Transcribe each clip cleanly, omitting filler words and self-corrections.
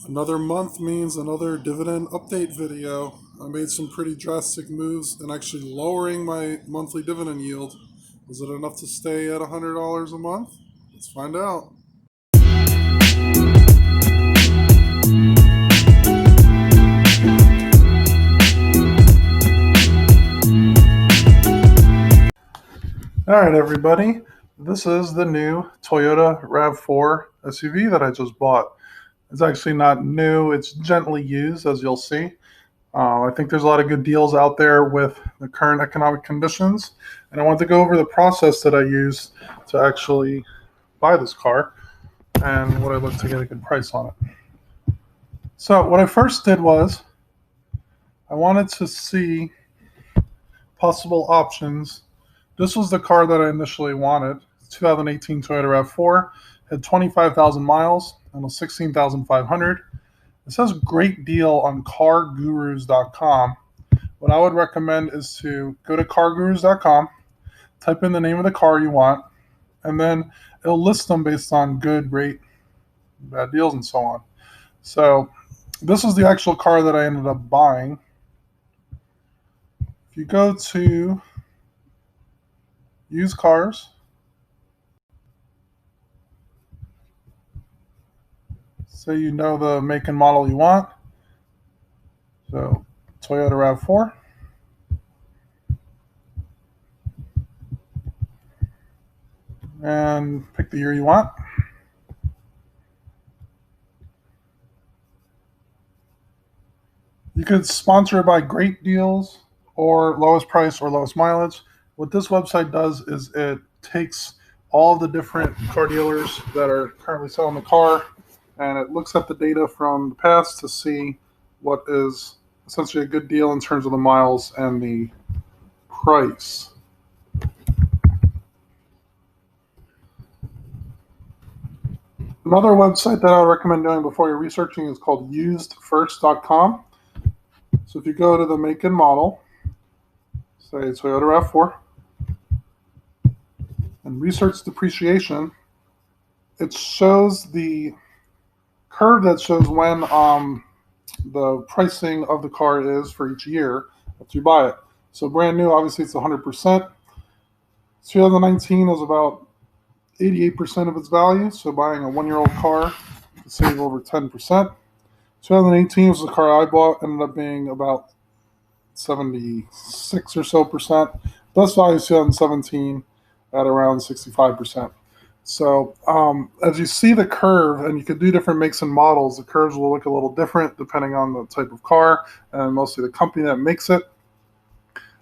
Another month means another dividend update video. I made some pretty drastic moves in actually lowering my monthly dividend yield. Is it enough to stay at $100 a month? Let's find out. Alright everybody, this is the new Toyota RAV4 SUV that I just bought. It's actually not new, it's gently used, as you'll see. I think there's a lot of good deals out there with the current economic conditions, and I want to go over the process that I used to actually buy this car and what I looked to get a good price on it. So what I first did was I wanted to see possible options. This was the car that I initially wanted. 2018 Toyota RAV4, had 25,000 miles and was 16,500. It says great deal on cargurus.com. What I would recommend is to go to cargurus.com, type in the name of the car you want, and then it'll list them based on good, great, bad deals, and so on. So this is the actual car that I ended up buying. If you go to used cars, say you know the make and model you want. So Toyota RAV4. And pick the year you want. You could sponsor it by great deals or lowest price or lowest mileage. What this website does is it takes all the different car dealers that are currently selling the car and it looks at the data from the past to see what is essentially a good deal in terms of the miles and the price. Another website that I would recommend doing before you're researching is called usedfirst.com. So if you go to the make and model, say Toyota RAV4, and research depreciation, it shows the curve that shows when the pricing of the car is for each year after you buy it. So brand new, obviously it's 100%. 2019 is about 88% of its value, so buying a one-year-old car to save over 10%. 2018 was the car I bought, ended up being about 76 or so percent. Best value is 2017 at around 65%. So as you see the curve, and you could do different makes and models, the curves will look a little different depending on the type of car and mostly the company that makes it.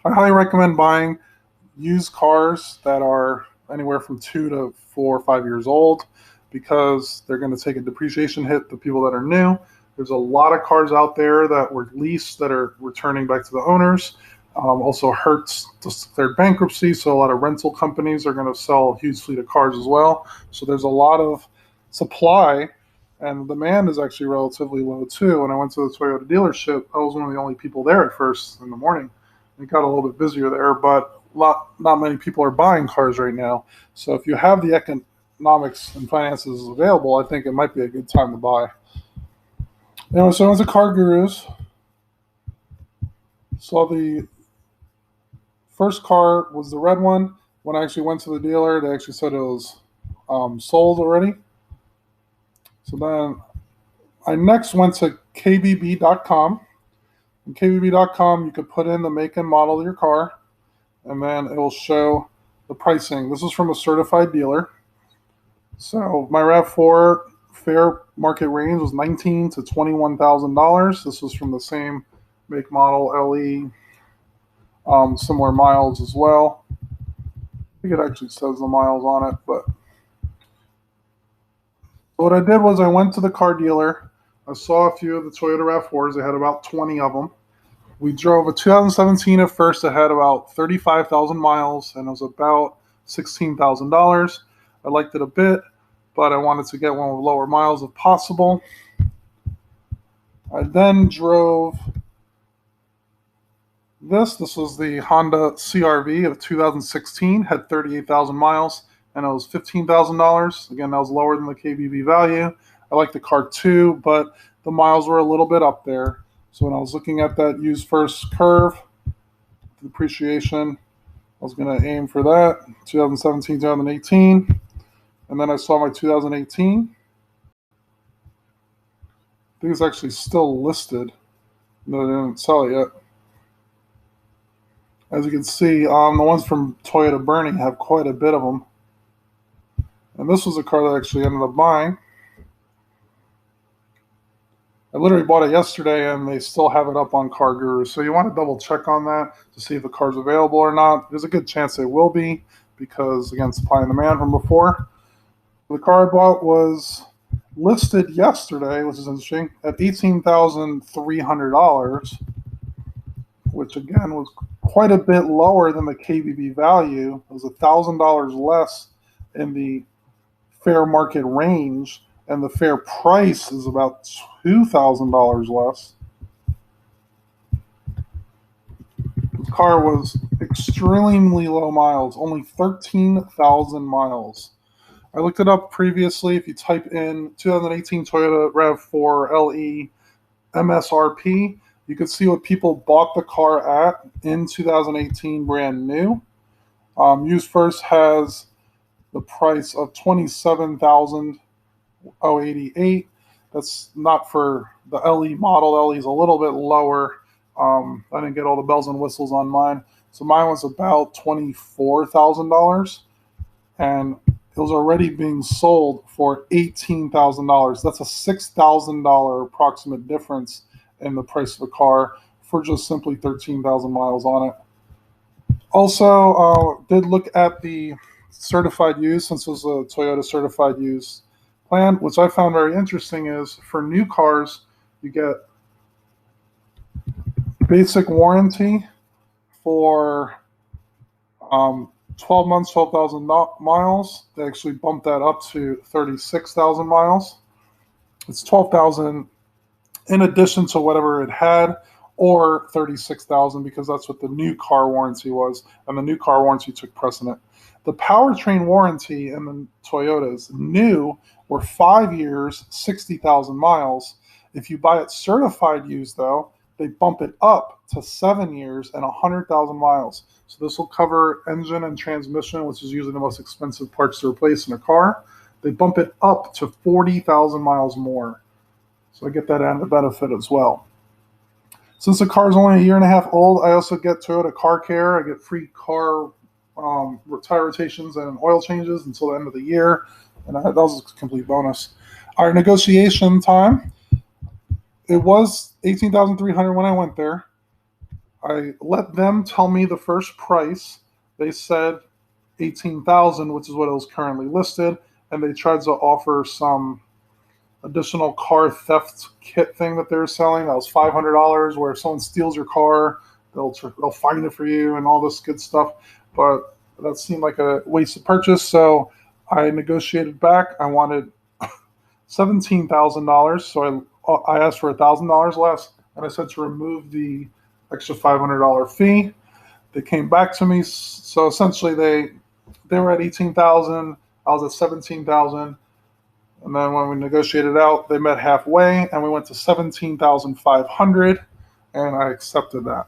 I highly recommend buying used cars that are anywhere from 2 to 4 or 5 years old because they're going to take a depreciation hit, the people that are new. There's a lot of cars out there that were leased that are returning back to the owners. Also Hertz declared bankruptcy, so a lot of rental companies are going to sell a huge fleet of cars as well. So there's a lot of supply, and demand is actually relatively low too. When I went to the Toyota dealership, I was one of the only people there at first in the morning. It got a little bit busier there, but not many people are buying cars right now. So if you have the economics and finances available, I think it might be a good time to buy. Anyway, so I went to Car Gurus, saw the first car was the red one. When I actually went to the dealer, they actually said it was sold already. So then I next went to kbb.com. In kbb.com, you could put in the make and model of your car, and then it will show the pricing. This is from a certified dealer. So my RAV4 fair market range was $19,000 to $21,000. This was from the same make, model, LE, similar miles as well. I think it actually says the miles on it, but what I did was I went to the car dealer. I saw a few of the Toyota RAV4s. They had about 20 of them. We drove a 2017 at first that had about 35,000 miles, and it was about $16,000. I liked it a bit, but I wanted to get one with lower miles if possible. I then drove this was the Honda CR-V of 2016, had 38,000 miles, and it was $15,000. Again, that was lower than the KBB value. I like the car too, but the miles were a little bit up there. So when I was looking at that use first curve, depreciation, I was going to aim for that, 2017, 2018. And then I saw my 2018. I think it's actually still listed. No, they didn't sell it yet. As you can see, the ones from Toyota Burning have quite a bit of them. And this was a car that I actually ended up buying. I literally bought it yesterday, and they still have it up on Car Guru. So you want to double check on that to see if the car's available or not. There's a good chance it will be because, again, supply and demand from before. The car I bought was listed yesterday, which is interesting, at $18,300, which again was quite a bit lower than the KBB value. It was $1,000 less in the fair market range, and the fair price is about $2,000 less. The car was extremely low miles, only 13,000 miles. I looked it up previously. If you type in 2018 Toyota RAV4 LE MSRP, you could see what people bought the car at in 2018 brand new. Used First has the price of $27,088. That's not for the LE model. LE is a little bit lower. I didn't get all the bells and whistles on mine. So mine was about $24,000. And it was already being sold for $18,000. That's a $6,000 approximate difference in the price of the car for just simply 13,000 miles on it. Also, did look at the certified use, since it was a Toyota certified use plan, which I found very interesting. Is for new cars, you get basic warranty for 12 months, 12,000 miles. They actually bumped that up to 36,000 miles. It's 12,000 in addition to whatever it had, or 36,000 because that's what the new car warranty was, and the new car warranty took precedent. The powertrain warranty in the Toyotas new were 5 years, 60,000 miles. If you buy it certified used, though, they bump it up to 7 years and 100,000 miles. So this will cover engine and transmission, which is usually the most expensive parts to replace in a car. They bump it up to 40,000 miles more. So I get that added benefit as well. Since the car is only a year and a half old, I also get Toyota Car Care. I get free car tire rotations and oil changes until the end of the year. And that was a complete bonus. Our negotiation time, it was $18,300 when I went there. I let them tell me the first price. They said $18,000, which is what it was currently listed, and they tried to offer some additional car theft kit thing that they were selling. That was $500, where if someone steals your car, they'll find it for you and all this good stuff. But that seemed like a wasted purchase, so I negotiated back. I wanted $17,000, so I asked for $1,000 less, and I said to remove the extra $500 fee. They came back to me, so essentially they were at $18,000. I was at $17,000, and then when we negotiated out, they met halfway, and we went to $17,500, and I accepted that.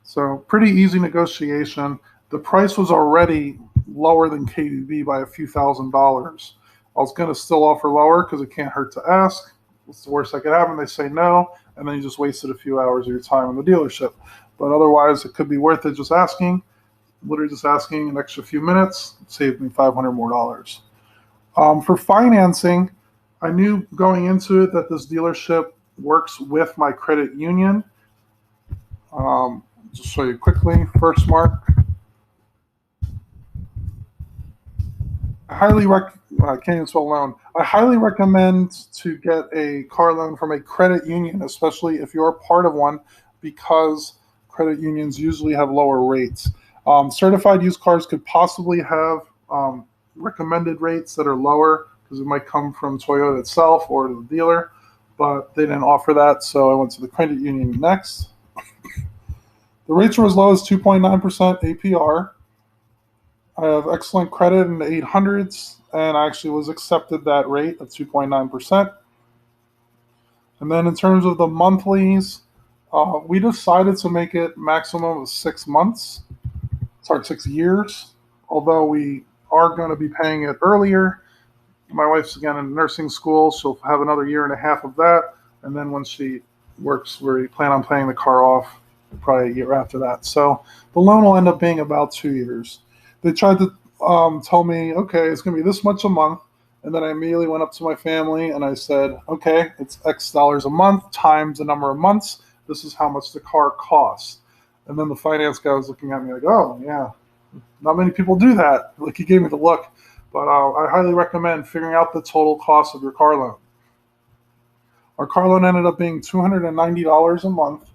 So pretty easy negotiation. The price was already lower than KBB by a few $1,000s. I was going to still offer lower because it can't hurt to ask. What's the worst that could happen? They say no, and then you just wasted a few hours of your time in the dealership. But otherwise, it could be worth it just asking. Literally just asking an extra few minutes saved me $500 more. For financing, I knew going into it that this dealership works with my credit union. Just show you quickly. First Mark. I can't even spell loan. I highly recommend to get a car loan from a credit union, especially if you're part of one, because credit unions usually have lower rates. Certified used cars could possibly have recommended rates that are lower because it might come from Toyota itself or the dealer, but they didn't offer that, so I went to the credit union next. The rates were as low as 2.9% APR. I have excellent credit in the 800s, and I actually was accepted that rate of 2.9%. And then in terms of the monthlies, we decided to make it maximum of 6 months. Sorry, 6 years. Although we are going to be paying it earlier. My wife's again in nursing school. She'll have another year and a half of that. And then when she works, we plan on paying the car off probably a year after that. So the loan will end up being about 2 years. They tried to tell me, okay, it's going to be this much a month. And then I immediately went up to my family and I said, okay, it's X dollars a month times the number of months. This is how much the car costs. And then the finance guy was looking at me like, oh, yeah, not many people do that. Like he gave me the look. But I highly recommend figuring out the total cost of your car loan. Our car loan ended up being $290 a month.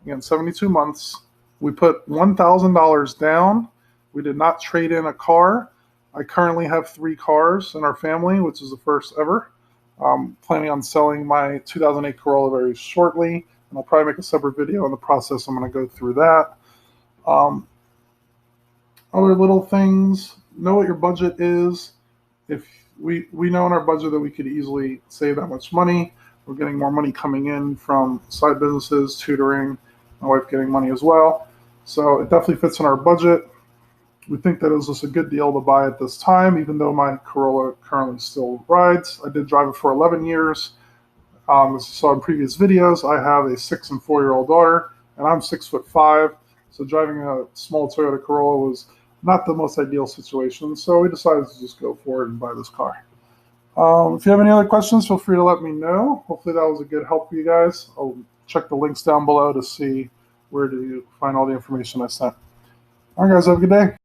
Again, 72 months. We put $1,000 down. We did not trade in a car. I currently have 3 cars in our family, which is the first ever. I'm planning on selling my 2008 Corolla very shortly, and I'll probably make a separate video on the process. I'm going to go through that. Other little things, know what your budget is. If we know in our budget that we could easily save that much money. We're getting more money coming in from side businesses, tutoring, my wife getting money as well. So it definitely fits in our budget. We think that it was just a good deal to buy at this time, even though my Corolla currently still rides. I did drive it for 11 years. As you saw in previous videos, I have a 6 and 4-year-old daughter, and I'm 6'5". So driving a small Toyota Corolla was not the most ideal situation. So we decided to just go for it and buy this car. If you have any other questions, feel free to let me know. Hopefully that was a good help for you guys. I'll check the links down below to see where to find all the information I sent. All right, guys, have a good day.